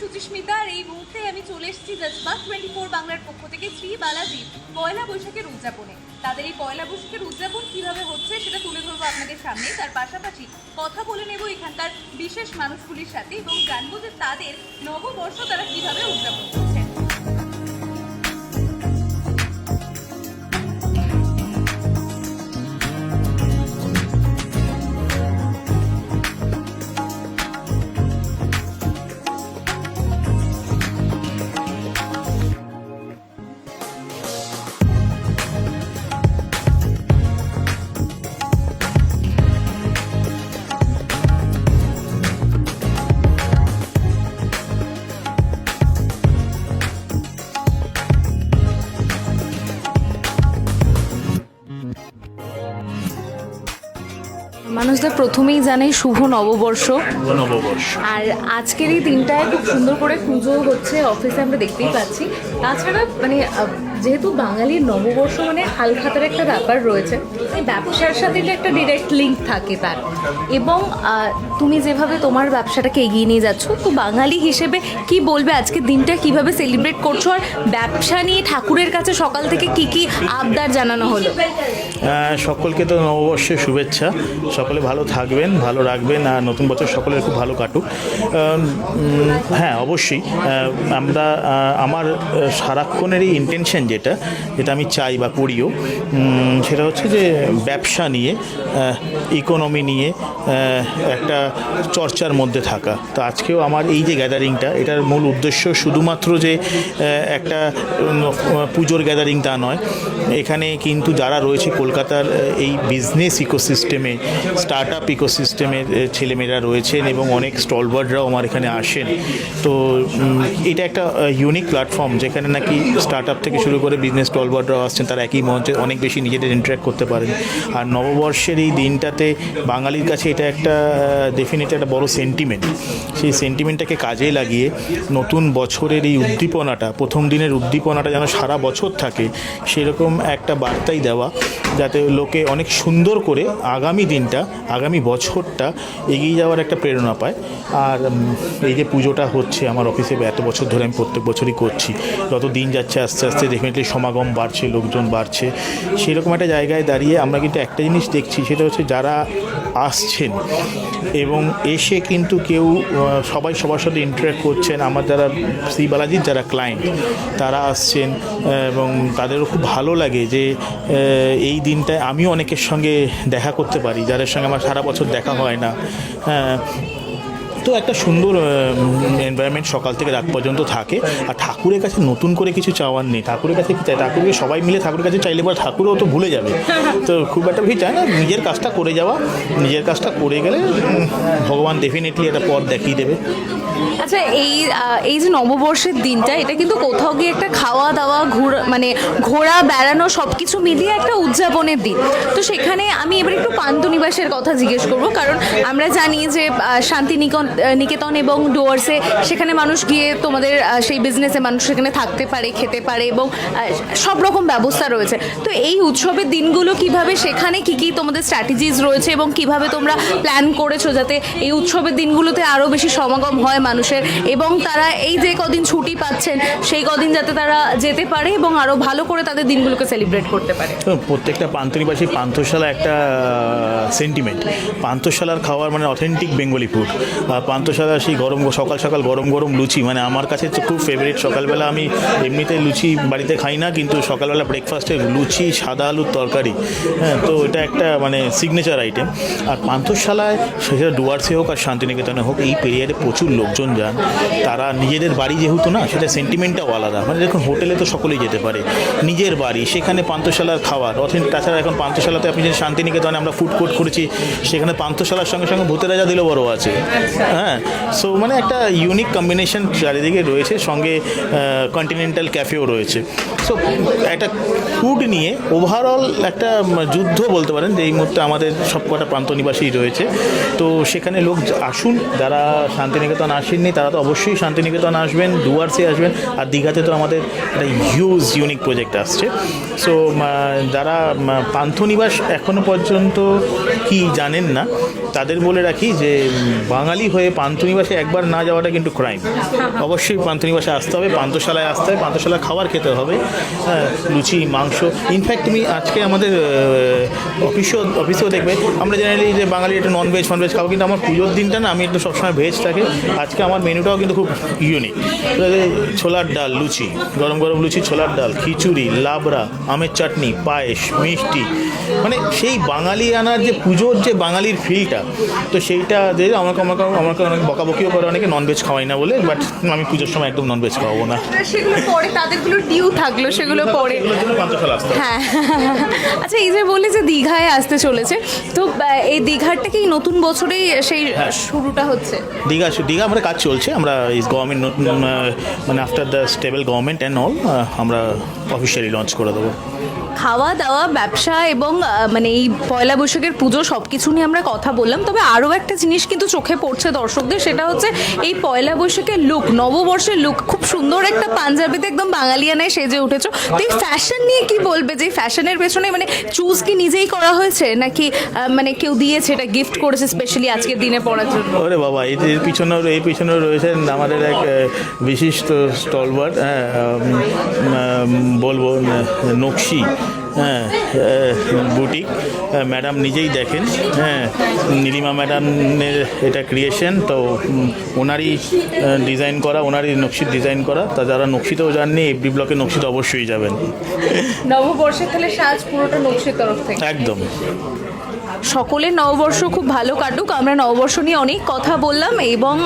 সুচিস্মিতা আর এই মুহূর্তে আমি চলে এসেছি জজবাত 24 বাংলার পক্ষ থেকে শ্রী বালাজির পয়লা বৈশাখের উদযাপনে। তাদের এই পয়লা বৈশাখের উদযাপন কিভাবে হচ্ছে সেটা তুলে ধরবো আপনাদের সামনে। তার পাশাপাশি কথা বলে নেব এখানকার বিশেষ মানুষগুলির সাথে এবং জানবো যে তাদের নববর্ষ তারা কিভাবে উদযাপন করছেন। মানুষদের প্রথমেই জানে শুভ নববর্ষ। আর আজকের এই দিনটায় খুব সুন্দর করে পুজো হচ্ছে অফিসে, আমরা দেখতেই পাচ্ছি। তাছাড়া মানে যেহেতু বাঙালির নববর্ষ মানে হালখাতার একটা ব্যাপার রয়েছে, এই ব্যবসার সাথে এটা একটা ডিরেক্ট লিঙ্ক থাকে তার। এবং তুমি যেভাবে তোমার ব্যবসাটাকে এগিয়ে নিয়ে যাচ্ছ, তো বাঙালি হিসেবে কি বলবে আজকের দিনটা কিভাবে সেলিব্রেট করছো, আর ব্যবসা নিয়ে ঠাকুরের কাছে সকাল থেকে কি কি আবদার জানানো হলো? সকলকে তো নববর্ষের শুভেচ্ছা। সকলে ভালো থাকবেন, ভালো রাখবেন, আর নতুন বছর সকলের খুব ভালো কাটুক। হ্যাঁ, অবশ্যই আমরা আমার সারাক্ষণেরই ইন্টেনশন যেটা আমি চাই বা করিও, সেটা হচ্ছে যে ব্যবসা নিয়ে, ইকোনমি নিয়ে একটা চর্চার মধ্যে থাকা। তো আজকেও আমার এই যে গ্যাদারিংটা, এটার মূল উদ্দেশ্য শুধুমাত্র যে একটা পুজোর গ্যাদারিং তা নয়। এখানে কিন্তু যারা রয়েছে কলকাতার এই বিজনেস ইকোসিস্টেমে, স্টার্ট আপ ইকোসিস্টেমের ছেলেমেয়েরা রয়েছেন এবং অনেক স্টলওয়ার্ডরাও আমার এখানে আসেন। তো এটা একটা ইউনিক প্ল্যাটফর্ম যেখানে নাকি স্টার্ট আপ থেকে শুরু করে বিজনেস স্টলওয়ার্ডরাও আসছেন, তারা একই মঞ্চে অনেক বেশি নিজেদের ইন্টারাক্ট করতে পারেন। আর নববর্ষের এই দিনটাতে বাঙালির কাছে এটা একটা ডেফিনেটলি একটা বড় সেন্টিমেন্ট। সেই সেন্টিমেন্টটাকে কাজে লাগিয়ে নতুন বছরের এই উদ্দীপনাটা, প্রথম দিনের উদ্দীপনাটা যেন সারা বছর থাকে, সেরকম একটা বার্তাই দেওয়া, যাতে লোকে অনেক সুন্দর করে আগামী দিনটা, আগামী বছরটা এগিয়ে যাওয়ার একটা প্রেরণা পায়। আর এই যে পুজোটা হচ্ছে আমার অফিসে এত বছর ধরে আমি প্রত্যেক বছরই করছি, যত দিন যাচ্ছে আস্তে আস্তে ডেফিনেটলি সমাগম বাড়ছে, লোকজন বাড়ছে। সেরকম একটা জায়গায় দাঁড়িয়ে আমরা কিন্তু একটা জিনিস দেখছি, সেটা হচ্ছে যারা আসছেন এবং এসে কিন্তু কেউ সবাই সবার সাথে ইন্টারাক্ট করছেন। আমার যারা শ্রী বালাজির যারা ক্লায়েন্ট, তারা আসছেন এবং তাদেরও খুব ভালো লাগে যে এই দিনটায় আমিও অনেকের সঙ্গে দেখা করতে পারি, যাদের সঙ্গে আমার সারা বছর দেখা হয় না। তো একটা সুন্দর এনভায়রনমেন্ট সকাল থেকে রাত পর্যন্ত থাকে। আর ঠাকুরের কাছে নতুন করে কিছু চাওয়ার নেই। ঠাকুরের কাছে কী চাই, ঠাকুরকে সবাই মিলে ঠাকুরের কাছে চাইলে পরে ঠাকুরও তো ভুলে যাবে। তো খুব একটা বেশি চায় না, নিজের কাজটা করে যাওয়া, নিজের কাজটা করে গেলে ভগবান ডেফিনেটলি একটা পথ দেখিয়ে দেবে। আচ্ছা, এই যে নববর্ষের দিনটা, এটা কিন্তু কোথাও গিয়ে একটা খাওয়া দাওয়া, ঘোরা বেড়ানো সব কিছু মিলিয়ে একটা উদযাপনের দিন। তো সেখানে আমি এবার একটু পান্থনিবাসের কথা জিজ্ঞেস করবো, কারণ আমরা জানি যে শান্তিনিকেতন এবং ডুয়ার্সে সেখানে মানুষ গিয়ে তোমাদের সেই বিজনেসে মানুষ সেখানে থাকতে পারে, খেতে পারে এবং সব রকম ব্যবস্থা রয়েছে। তো এই উৎসবের দিনগুলো কিভাবে, সেখানে কি কি তোমাদের স্ট্র্যাটেজিস রয়েছে এবং কিভাবে তোমরা প্ল্যান করেছো যাতে এই উৎসবের দিনগুলোতে আরও বেশি সমাগম হয় মানুষের, এবং তারা এই যে কদিন ছুটি পাচ্ছেন সেই কদিন যাতে তারা যেতে পারে এবং আরও ভালো করে তাদের দিনগুলোকে সেলিব্রেট করতে পারে? প্রত্যেকটা পান্থনিবাসী পান্থশালা একটা সেন্টিমেন্ট। পান্থশালার খাবার মানে অথেন্টিক বেঙ্গলি ফুড। পান্থশালা সেই গরম সকাল সকাল গরম গরম লুচি, মানে আমার কাছে তো খুব ফেভারিট। সকালবেলা আমি এমনিতে লুচি বাড়িতে খাই না, কিন্তু সকালবেলা ব্রেকফাস্টে লুচি, সাদা আলুর তরকারি, হ্যাঁ, তো এটা একটা মানে সিগনেচার আইটেম। আর পান্থশালায় সেটা ডুয়ার্সে হোক আর শান্তিনিকেতনে হোক, এই পেরিয়ারে প্রচুর লোকজন যান। তারা নিজেদের বাড়ি যেহেতু না, সেটা সেন্টিমেন্টটাও আলাদা। মানে দেখুন, হোটেলে তো সকলেই যেতে পারে, নিজের বাড়ি সেখানে পান্থশালার খাবার অথেন্টিক। তাছাড়া এখন পান্থশালাতে আপনি যে শান্তিনিকেতনে আমরা ফুড কোর্ট করেছি, সেখানে পান্থশালার সঙ্গে সঙ্গে ভূতের রাজা দিল বড় আছে। হ্যাঁ, সো মানে একটা ইউনিক কম্বিনেশন চারিদিকে রয়েছে, সঙ্গে কন্টিনেন্টাল ক্যাফেও রয়েছে। সো একটা ফুড নিয়ে ওভারঅল একটা যুদ্ধ বলতে পারেন যে এই মুহূর্তে আমাদের সবকটা প্রান্তনিবাসী রয়েছে। তো সেখানে লোক আসুন, যারা শান্তিনিকেতন আসেননি তারা তো অবশ্যই শান্তিনিকেতন আসবেন, ডুয়ার্সে আসবেন। আর দীঘাতে তো আমাদের একটা হিউজ ইউনিক প্রজেক্ট আসছে। সো যারা পান্থনিবাস এখনও পর্যন্ত কি অনেকেই জানেন না, তাদের বলে রাখি যে বাঙালি হয়ে পান্থনিবাসে একবার না যাওয়াটা কিন্তু ক্রাইম। অবশ্যই পান্থনিবাসে আসতে হবে, পান্থশালায় আসতে হবে, পান্থশালায় খাবার খেতে হবে, হ্যাঁ, লুচি, মাংস। ইনফ্যাক্ট তুমি আজকে আমাদের অফিসেও দেখবে আমরা জেনারেলি যে বাঙালি একটা ননভেজ খাবো, কিন্তু আমার পুজোর দিনটা না আমি একটু সবসময় ভেজ থাকে। আজকে আমার মেনুটাও কিন্তু খুব ইউনিক। ছোলার ডাল, লুচি, গরম গরম লুচি, ছোলার ডাল, খিচুড়ি, লাবড়া, আমের চাটনি, পায়েস, মিষ্টি, মানে সেই বাঙালি আনার যে পুজোর যে বাঙালির ফিলটা, তো সেইটা দিয়ে আমাকে অনেক বকাবকিও করে অনেকে ননভেজ খাওয়াই না বলে, বাট আমি পুজোর সময় একদম ননভেজ খাওয়াবো না। সেগুলো পরে তাদেরগুলো ডিউ থাকলো, সেগুলো পরে। হ্যাঁ, আচ্ছা, এই যে বলে যে দীঘায় আসতে চলেছে, তো এই দীঘারটা কি নতুন বছরেই সেই শুরুটা হচ্ছে? দীঘা আমাদের কাজ চলছে, আমরা ইস গভর্নমেন্ট মানে after the stable government and all আমরা অফিসিয়ালি লঞ্চ করে দেবো। খাওয়া দাওয়া, ব্যবসা এবং মানে এই পয়লা বৈশাখের পুজো সব কিছু নিয়ে আমরা কথা বললাম, তবে আরও একটা জিনিস কিন্তু চোখে পড়ছে দর্শকদের, সেটা হচ্ছে এই পয়লা বৈশাখের লুক, নববর্ষের লুক। খুব সুন্দর একটা পাঞ্জাবিতে একদম বাঙালিয়ানায় সেজে উঠেছো। তো এই ফ্যাশন নিয়ে কি বলবে, যে ফ্যাশনের পেছনে মানে চুজ কি নিজেই করা হয়েছে, নাকি মানে কেউ দিয়েছে, এটা গিফট করেছে স্পেশালি আজকের দিনে পরার জন্য? ওরে বাবা, এই পিছনেও রয়েছেন আমাদের এক বিশিষ্ট স্টলওয়ার্ড, হ্যাঁ, বলবো নকশি, হ্যাঁ, বুটিক ম্যাডাম নিজেই দেখেন, হ্যাঁ, নীলিমা ম্যাডামের এটা ক্রিয়েশন, তো ওনারই ডিজাইন করা, ওনারই নকশির ডিজাইন করা। তা যারা নকশিতেও যাননি, এফডি ব্লকে নকশিতে অবশ্যই যাবেন। নববর্ষের তাহলে সাজ পুরোটা নকশির তরফ থেকে একদম। সকলের নববর্ষ খুব ভালো কাটুক। আমরা নববর্ষ নিয়ে অনেক কথা বললাম এবং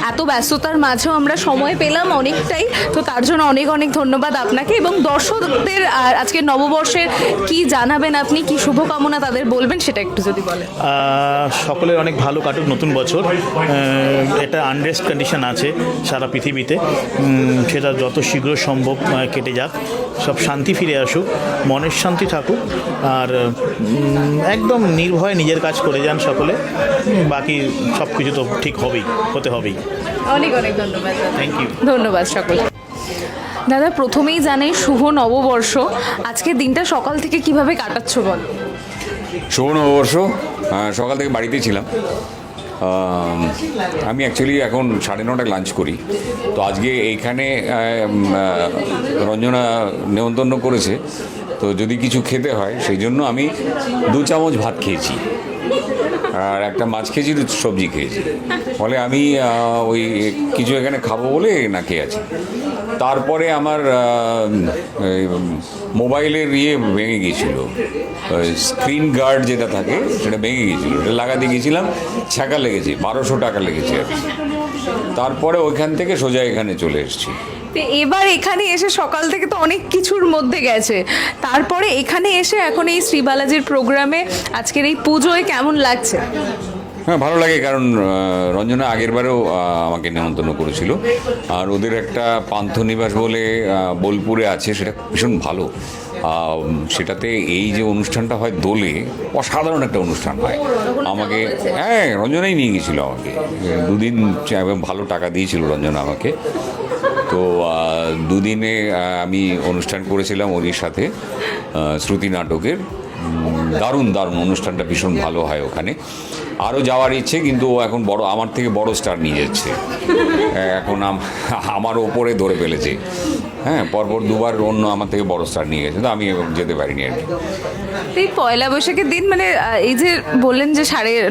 এত ব্যস্ততার মাঝেও আমরা সময় পেলাম অনেকটাই, তো তার জন্য অনেক অনেক ধন্যবাদ আপনাকে। এবং দর্শকদের আজকে নববর্ষের কি জানাবেন আপনি, কি শুভকামনা তাদের বলবেন, সেটা একটু যদি বলেন। সকলের অনেক ভালো কাটুক নতুন বছর। এটা আনরেস্ট কন্ডিশন আছে সারা পৃথিবীতে, সেটা যত শীঘ্র সম্ভব কেটে যাক, সব শান্তি ফিরে আসুক, মনের শান্তি থাকুক, আর একদম নির্ভয় নিজের কাজ করে যান সকলে, বাকি সব কিছু তো ঠিক হতে হবেই। অনেক অনেক ধন্যবাদ। Thank you. ধন্যবাদ সকলে। দাদা, প্রথমেই জানাই শুভ নববর্ষ। আজকের দিনটা সকাল থেকে কিভাবে কাটাচ্ছ বল? শুভ নববর্ষ। সকাল থেকে বাড়িতেই ছিলাম। আমি অ্যাকচুয়ালি এখন 9:30 লাঞ্চ করি, তো আজকে এইখানে রঞ্জনা নেমন্তন্ন করেছে, তো যদি কিছু খেতে হয় সেই জন্য আমি 2 চামচ ভাত খেয়েছি, আর একটা মাছ খেয়েছি, 2 সবজি খেয়েছি, ফলে আমি ওই কিছু এখানে খাবো বলে না খেয়ে আছি। তারপরে আমার মোবাইলের ভেঙে গিয়েছিল, স্ক্রিন গার্ড যেটা থাকে সেটা ভেঙে গিয়েছিলো, এটা লাগাতে গিয়েছিলাম, ছ্যাঁকা লেগেছে, 1200 টাকা লেগেছে আর কি। তারপরে ওইখান থেকে সোজা এখানে চলে এসেছি। এবার এখানে এসে সকাল থেকে তো অনেক কিছুর মধ্যে গেছে, তারপরে এখানে এসে এখন এই শ্রী বালাজির প্রোগ্রামে আজকের এই পুজোয় কেমন লাগছে? হ্যাঁ, ভালো লাগে, কারণ রঞ্জনা আগেরবারেও আমাকে নেমন্তন্ন করেছিল, আর ওদের একটা পান্থনিবাস বলে বোলপুরে আছে, সেটা ভীষণ ভালো। সেটাতে এই যে অনুষ্ঠানটা হয় দোলে, অসাধারণ একটা অনুষ্ঠান হয়। আমাকে হ্যাঁ, রঞ্জনাই নিয়ে গিয়েছিল আমাকে, 2 দিন ভালো টাকা দিয়েছিল রঞ্জনা আমাকে। তো 2 দিনে আমি অনুষ্ঠান করেছিলাম ওর সাথে, শ্রুতি নাটকের। দারুণ অনুষ্ঠানটা ভীষণ ভালো হয় ওখানে। আরও যাওয়ার ইচ্ছে, কিন্তু ও এখন আমার থেকে বড় স্টার নিয়ে যাচ্ছে, এখন আমার ওপরে ধরে ফেলেছে। হ্যাঁ, পরপর 2বার অন্য আমার থেকে বড় স্টার নিয়ে গেছে, তো আমি যেতে পারিনি আর কি। এই পয়লা বৈশাখের দিন মানে এই যে বললেন যে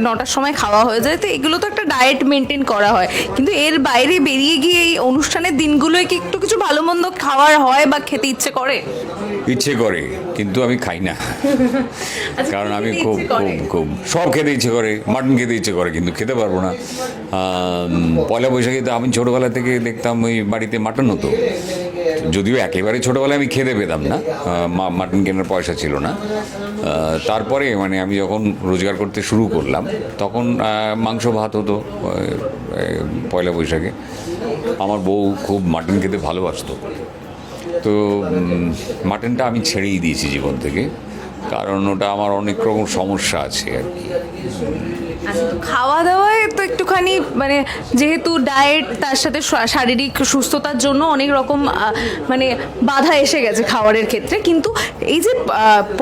9:30 সময় খাওয়া হয়ে যায়, তো এগুলো তো একটা ডায়েট মেনটেন করা হয়, কিন্তু এর বাইরে বেরিয়ে গিয়ে এই অনুষ্ঠানের দিনগুলোয় কি একটু কিছু ভালো মন্দ খাওয়ার হয় বা খেতে ইচ্ছে করে? ইচ্ছে করে, কিন্তু আমি খাই না, কারণ আমি খুব সব খেতে ইচ্ছে করে, মাটন খেতে ইচ্ছে করে, কিন্তু খেতে পারবো না। পয়লা বৈশাখীতে আমি ছোটোবেলা থেকে দেখতাম ওই বাড়িতে মাটন হতো, যদিও একেবারে ছোটোবেলায় আমি খেতে পেতাম না, মাটন কেনার পয়সা ছিল না। তারপরে মানে আমি যখন রোজগার করতে শুরু করলাম, তখন মাংস ভাত হতো পয়লা বৈশাখে। আমার বউ খুব মাটন খেতে ভালোবাসতো, তো মাটনটা আমি ছেড়েই দিয়েছি জীবন থেকে, কারণ ওটা আমার অনেক রকম সমস্যা আছে আর কি। খাওয়া দাওয়ায় তো একটুখানি মানে যেহেতু ডায়েট তার সাথে শারীরিক সুস্থতার জন্য অনেক রকম মানে বাধা এসে গেছে খাবারের ক্ষেত্রে, কিন্তু এই যে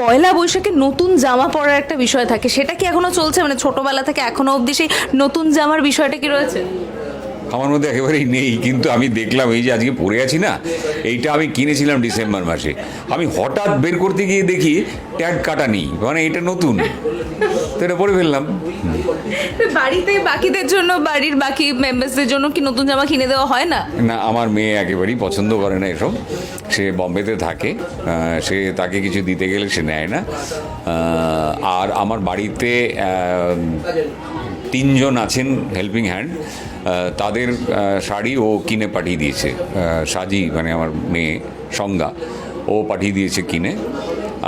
পয়লা বৈশাখে নতুন জামা পরার একটা বিষয় থাকে, সেটা কি এখনো চলছে? মানে ছোটবেলা থেকে এখনো অবধি সেই নতুন জামার বিষয়টা কি রয়েছে? আমার মধ্যে একেবারেই নেই, কিন্তু আমি দেখলাম এই যে আজকে পরে আছি না, এইটা আমি কিনেছিলাম ডিসেম্বর মাসে, আমি হঠাৎ বের করতে গিয়ে দেখি ট্যাগ কাটা নেই, মানে এটা নতুন, তো এটা পরে ফেললাম। বাড়িতে বাকিদের জন্য, বাড়ির বাকি মেম্বারসদের জন্য কি নতুন জামা কিনে দেওয়া হয় না? না, আমার মেয়ে একেবারেই পছন্দ করে না এসব, সে বম্বেতে থাকে, সে তাকে কিছু দিতে গেলে সে নেয় না। আর আমার বাড়িতে 3 জন আছেন হেল্পিং হ্যান্ড, তাদের শাড়ি ও কিনে পাঠিয়ে দিয়েছে, সাজি মানে আমার মেয়ে সংজ্ঞা, ও পাঠিয়ে দিয়েছে কিনে।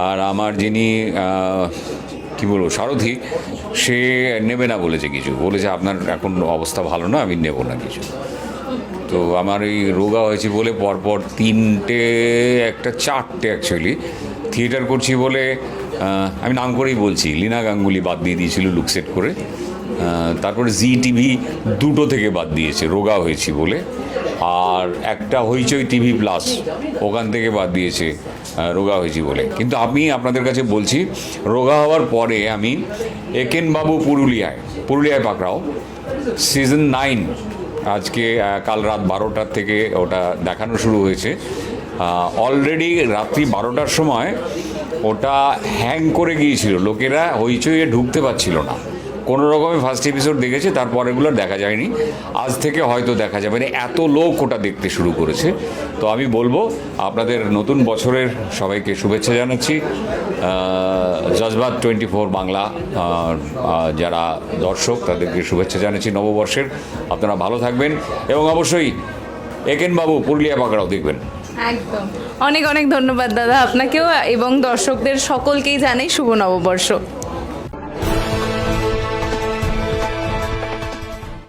আর আমার যিনি কী বলবো সারথি, সে নেবে না বলেছে, কিছু বলেছে আপনার এখন অবস্থা ভালো না, আমি নেব না কিছু। তো আমার এই রোগা হয়েছে বলে পরপর 3টে, একটা 4টে অ্যাকচুয়ালি থিয়েটার করছি বলে, আমি নাম করেই বলছি, লীনা গাঙ্গুলি বাদ দিয়ে দিয়েছিল লুক সেট করে, তারপরে জি টিভি 2টো থেকে বাদ দিয়েছে রোগা হয়েছি বলে, আর একটা হইচই টিভি প্লাস ওখান থেকে বাদ দিয়েছে রোগা হয়েছি বলে। কিন্তু আমি আপনাদের কাছে বলছি, রোগা হওয়ার পরে আমি একেনবাবু পুরুলিয়ায় পাকড়াও সিজন 9 আজকে কাল রাত 12টার থেকে ওটা দেখানো শুরু হয়েছে। অলরেডি রাত্রি 12টার সময় ওটা হ্যাং করে গিয়েছিল, লোকেরা হইচইয়ে ঢুকতে পারছিল না, কোনো রকমে ফার্স্ট এপিসোড দেখেছে, তারপর এগুলো দেখা যায়নি। আজ থেকে হয়তো দেখা যাবে না, এত লোক ওটা দেখতে শুরু করেছে। তো আমি বলবো আপনাদের নতুন বছরের সবাইকে শুভেচ্ছা জানাচ্ছি। জজবাত 24 বাংলা যারা দর্শক তাদেরকে শুভেচ্ছা জানাচ্ছি নববর্ষের। আপনারা ভালো থাকবেন এবং অবশ্যই একেনবাবু পুরুলিয়া পাকড়াও দেখবেন। একদম, অনেক অনেক ধন্যবাদ দাদা আপনাকেও, এবং দর্শকদের সকলকেই জানাই শুভ নববর্ষ।